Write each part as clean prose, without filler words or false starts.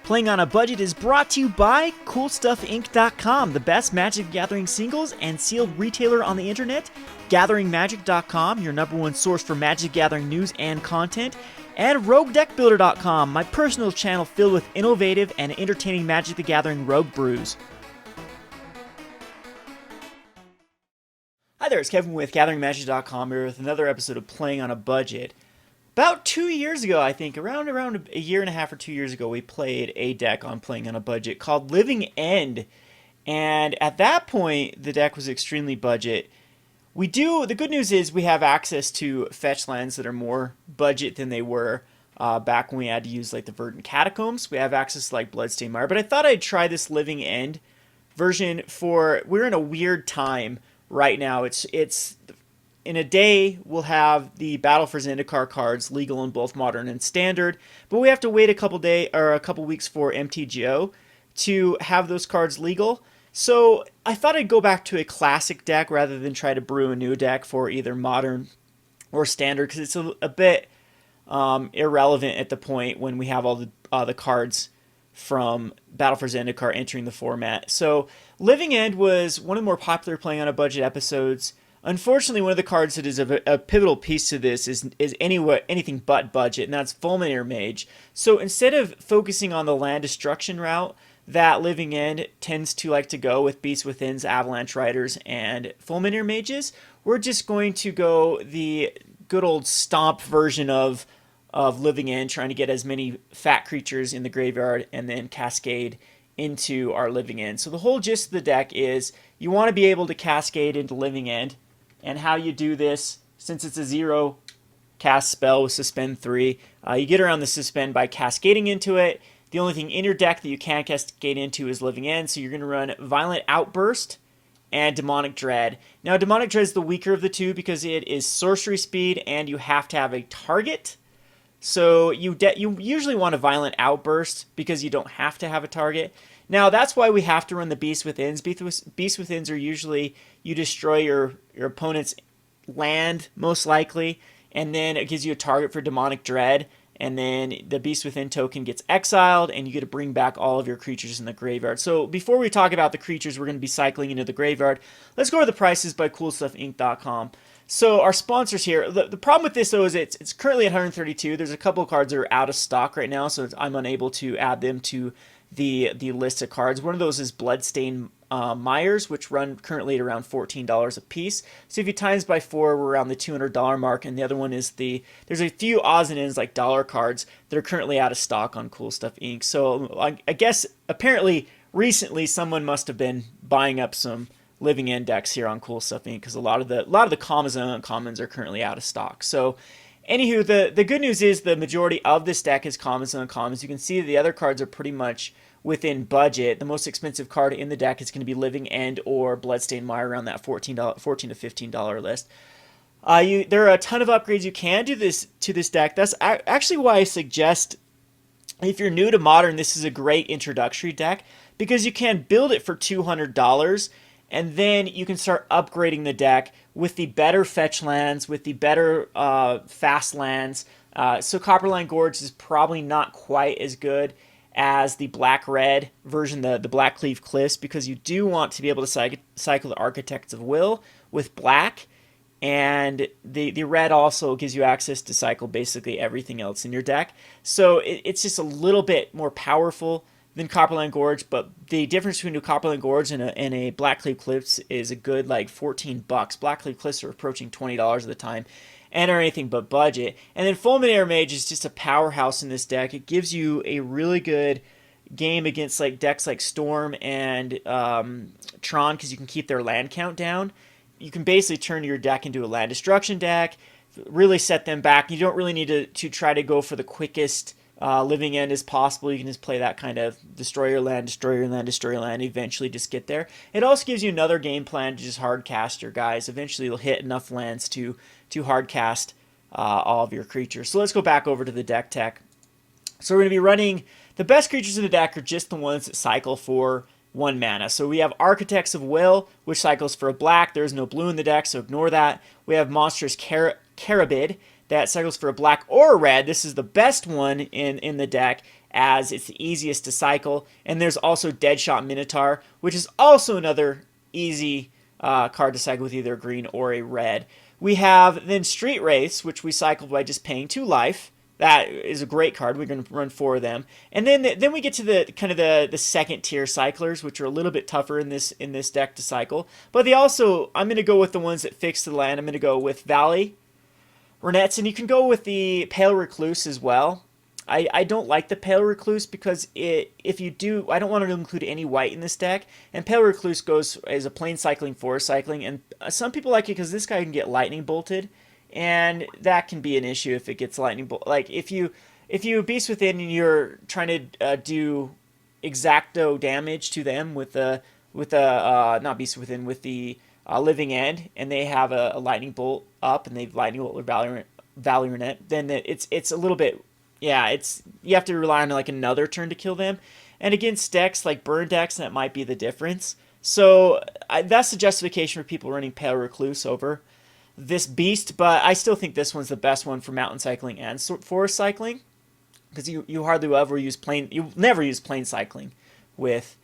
Playing on a Budget is brought to you by CoolStuffInc.com, the best Magic the Gathering singles and sealed retailer on the internet, GatheringMagic.com, your #1 source for Magic the Gathering news and content, and RogueDeckBuilder.com, my personal channel filled with innovative and entertaining Magic the Gathering rogue brews. Hi there, it's Kevin with GatheringMagic.com here with another episode of Playing on a Budget. About 2 years ago, I think, around a year and a half or 2 years ago, we played a deck on Playing on a Budget called Living End. And at that point, the deck was extremely budget. The good news is we have access to fetch lands that are more budget than they were back when we had to use like the Verdant Catacombs. We have access to like Bloodstained Mire. But I thought I'd try this Living End version we're in a weird time right now. It's in a day, we'll have the Battle for Zendikar cards legal in both Modern and Standard, but we have to wait a couple weeks for MTGO to have those cards legal. So I thought I'd go back to a classic deck rather than try to brew a new deck for either Modern or Standard, because it's a bit irrelevant at the point when we have all the cards from Battle for Zendikar entering the format. So Living End was one of the more popular Playing on a Budget episodes. Unfortunately, one of the cards that is a pivotal piece to this is anything but budget, and that's Fulminator Mage. So instead of focusing on the land destruction route that Living End tends to like to go with Beast Within's, Avalanche Riders, and Fulminator Mages, we're just going to go the good old stomp version of Living End, trying to get as many fat creatures in the graveyard and then cascade into our Living End. So the whole gist of the deck is you want to be able to cascade into Living End. And how you do this, since it's a 0 cast spell with Suspend 3, you get around the Suspend by cascading into it. The only thing in your deck that you can't cascade into is Living End, so you're going to run Violent Outburst and Demonic Dread. Now, Demonic Dread is the weaker of the two because it is sorcery speed and you have to have a target. So you usually want a Violent Outburst because you don't have to have a target. Now, that's why we have to run the Beast Withins. Beast Withins are usually you destroy your opponent's land, most likely, and then it gives you a target for Demonic Dread, and then the Beast Within token gets exiled, and you get to bring back all of your creatures in the graveyard. So before we talk about the creatures we're going to be cycling into the graveyard, let's go over the prices by CoolStuffInc.com. So our sponsors here, the problem with this though is it's currently at 132. There's a couple of cards that are out of stock right now, so I'm unable to add them to the list of cards. One of those is Bloodstained Mires, which run currently at around $14 a piece. So if you times by 4, we're around the $200 mark. And the other one is there's a few odds and ends like dollar cards that are currently out of stock on Cool Stuff Inc. So I guess apparently recently someone must have been buying up some Living End decks here on Cool Stuff Inc. because a lot of the commons and uncommons are currently out of stock. So anywho, the good news is the majority of this deck is commons and uncommons. You can see the other cards are pretty much within budget. The most expensive card in the deck is going to be Living End or Bloodstained Mire around that $14 to $15 list. There are a ton of upgrades you can do to this deck. That's actually why I suggest if you're new to Modern, this is a great introductory deck because you can build it for $200 and then you can start upgrading the deck with the better fetch lands, with the better fast lands. So Copperline Gorge is probably not quite as good as the black-red version, the Black Cleave Cliffs, because you do want to be able to cycle the Architects of Will with black, and the red also gives you access to cycle basically everything else in your deck. So it's just a little bit more powerful than Copperline Gorge, but the difference between a Copperline Gorge and a Black Cleave Cliffs is a good like $14. Black Cleave Cliffs are approaching $20 at the time, and are anything but budget. And then Fulminator Mage is just a powerhouse in this deck. It gives you a really good game against like decks like Storm and Tron because you can keep their land count down. You can basically turn your deck into a land destruction deck, really set them back. You don't really need to try to go for the quickest Living End as possible. You can just play that kind of destroy your land, destroy your land, destroy your land, eventually just get there. It also gives you another game plan to just hard cast your guys. Eventually you'll hit enough lands to hard cast all of your creatures. So let's go back over to the deck tech. So we're going to be running, the best creatures in the deck are just the ones that cycle for 1 mana. So we have Architects of Will, which cycles for a black. There's no blue in the deck, so ignore that. We have Monstrous Carabid, that cycles for a black or a red. This is the best one in the deck as it's the easiest to cycle. And there's also Deadshot Minotaur, which is also another easy card to cycle with either a green or a red. We have then Street Wraiths, which we cycled by just paying 2 life. That is a great card. We're going to run 4 of them, and then we get to the kind of the second tier cyclers, which are a little bit tougher in this deck to cycle. But they also, I'm going to go with the ones that fix the land. I'm going to go with Valley Rannets, and you can go with the Pale Recluse as well. I don't like the Pale Recluse because if you do, I don't want to include any white in this deck. And Pale Recluse goes as a plain cycling, forest cycling, and some people like it because this guy can get lightning bolted. And that can be an issue if it gets lightning bolt. Like if you Beast Within and you're trying to do exacto damage to them with the not Beast Within, with the Living End, and they have a lightning bolt up and they've lightning bolt with Valley Rannet, then it's a little bit, yeah, you have to rely on like another turn to kill them. And against decks like burn decks, that might be the difference. So that's the justification for people running Pale Recluse over this beast, but I still think this one's the best one for mountain cycling and forest cycling, because you hardly ever use plain, you never use plain cycling with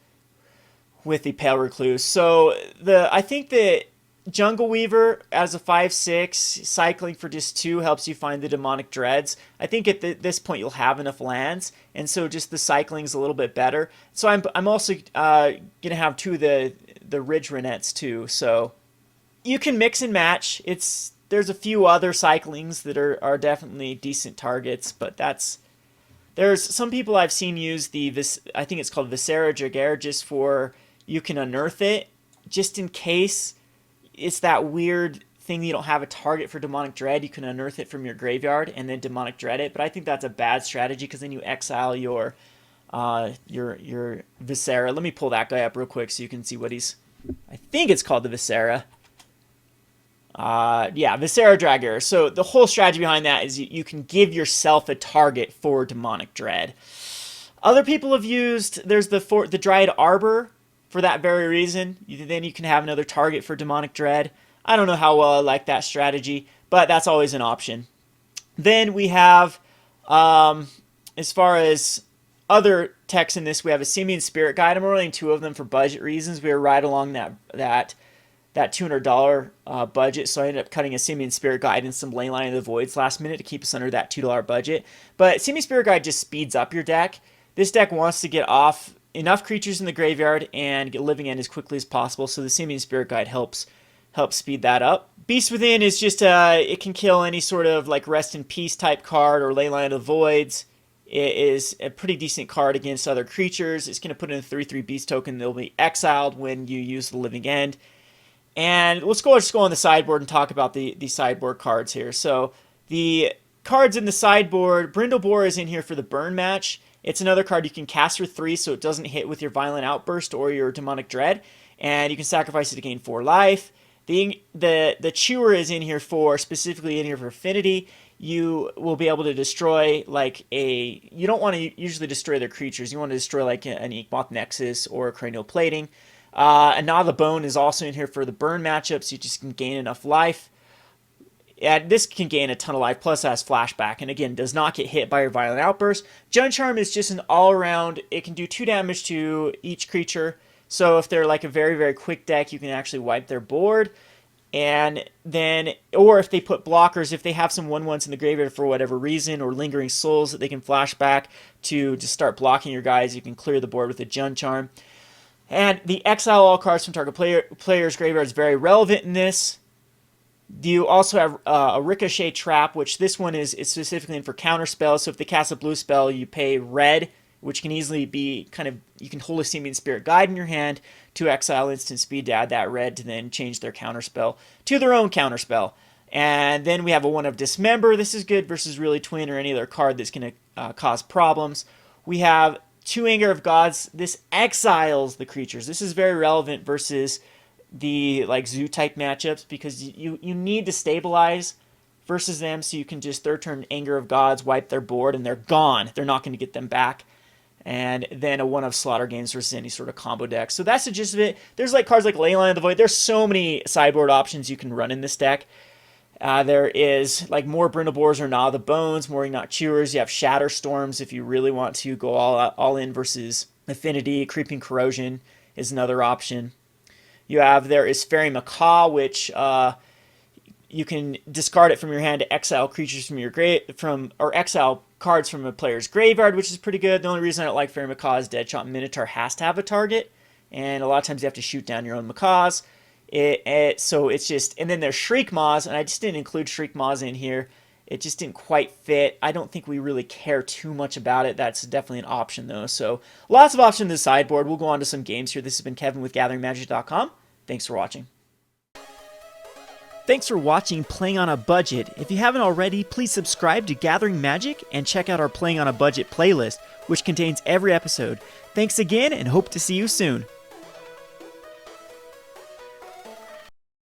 the Pale Recluse. So I think that Jungle Weaver as a 5/6 cycling for just 2 helps you find the Demonic Dreads. I think at this point you'll have enough lands, and so just the cycling's a little bit better. So I'm also gonna have 2 of the Ridge Rannets too. So you can mix and match. There's a few other cyclings that are definitely decent targets, but there's some people I've seen use I think it's called Viscera Jaguar, just for, you can unearth it just in case it's that weird thing that you don't have a target for Demonic Dread. You can unearth it from your graveyard and then Demonic Dread it, but I think that's a bad strategy because then you exile your Viscera. Let me pull that guy up real quick so you can see what I think it's called the Viscera. Yeah, Viscera Draguer. So the whole strategy behind that is you can give yourself a target for Demonic Dread. Other people have used, there's the Dryad Arbor for that very reason. Then you can have another target for Demonic Dread. I don't know how well I like that strategy, but that's always an option. Then we have, as far as other techs in this, we have a Simian Spirit Guide. I'm running 2 of them for budget reasons. We were right along that $200 budget, so I ended up cutting a Simian Spirit Guide and some Leyline of the Voids last minute to keep us under that $2 budget. But Simian Spirit Guide just speeds up your deck. This deck wants to get off enough creatures in the graveyard and get Living End as quickly as possible, so the Simian Spirit Guide helps speed that up. Beast Within is just it can kill any sort of like Rest in Peace type card or Leyline of the Voids. It is a pretty decent card against other creatures. It's going to put in a 3/3 beast token. They'll be exiled when you use the Living End. And let's just go on the sideboard and talk about the sideboard cards here. So the cards in the sideboard, Brindle Boar is in here for the burn match. It's another card you can cast for 3 so it doesn't hit with your Violent Outburst or your Demonic Dread. And you can sacrifice it to gain 4 life. The Chewer is in here specifically in here for affinity. You will be able to destroy you don't want to usually destroy their creatures. You want to destroy like an Inkmoth Nexus or a Cranial Plating. And Gnaw the Bone is also in here for the burn matchups. You just can gain enough life. This can gain a ton of life, plus has flashback, and again, does not get hit by your Violent Outburst. Jund Charm is just an all-around, it can do 2 damage to each creature, so if they're like a very, very quick deck, you can actually wipe their board. And then, or if they put blockers, if they have some 1/1s in the graveyard for whatever reason, or Lingering Souls that they can flash back to just start blocking your guys, you can clear the board with a Jund Charm. And the exile all cards from target player's graveyard is very relevant in this. You also have a Ricochet Trap, which this one is specifically in for counter spells. So if they cast a blue spell, you pay red, which can easily be you can hold a Simian Spirit Guide in your hand to exile instant speed to add that red to then change their counter spell to their own counter spell. And then we have a one of Dismember. This is good versus Really Twin or any other card that's going to cause problems. We have 2 Anger of Gods. This exiles the creatures. This is very relevant versus the zoo type matchups because you need to stabilize versus them, so you can just third turn Anger of Gods, wipe their board, and they're gone. They're not going to get them back. And then a one of Slaughter Games versus any sort of combo deck. So that's the gist of it. There's cards like Leyline of the Void. There's so many sideboard options you can run in this deck. There is like more Brindle Boars or Gnaw the Bones, more Ingot Chewers. You have Shatter Storms if you really want to go all in versus Affinity. Creeping Corrosion is another option. There is Fairy Macaw, which you can discard it from your hand to exile creatures from your or exile cards from a player's graveyard, which is pretty good. The only reason I don't like Fairy Macaw is Deadshot Minotaur has to have a target, and a lot of times you have to shoot down your own Macaws. So it's just, and then there's Shriek Maws, and I just didn't include Shriek Maws in here. It just didn't quite fit. I don't think we really care too much about it. That's definitely an option though. So lots of options in the sideboard. We'll go on to some games here. This has been Kevin with GatheringMagic.com. Thanks for watching. Thanks for watching Playing on a Budget. If you haven't already, please subscribe to Gathering Magic and check out our Playing on a Budget playlist, which contains every episode. Thanks again and hope to see you soon.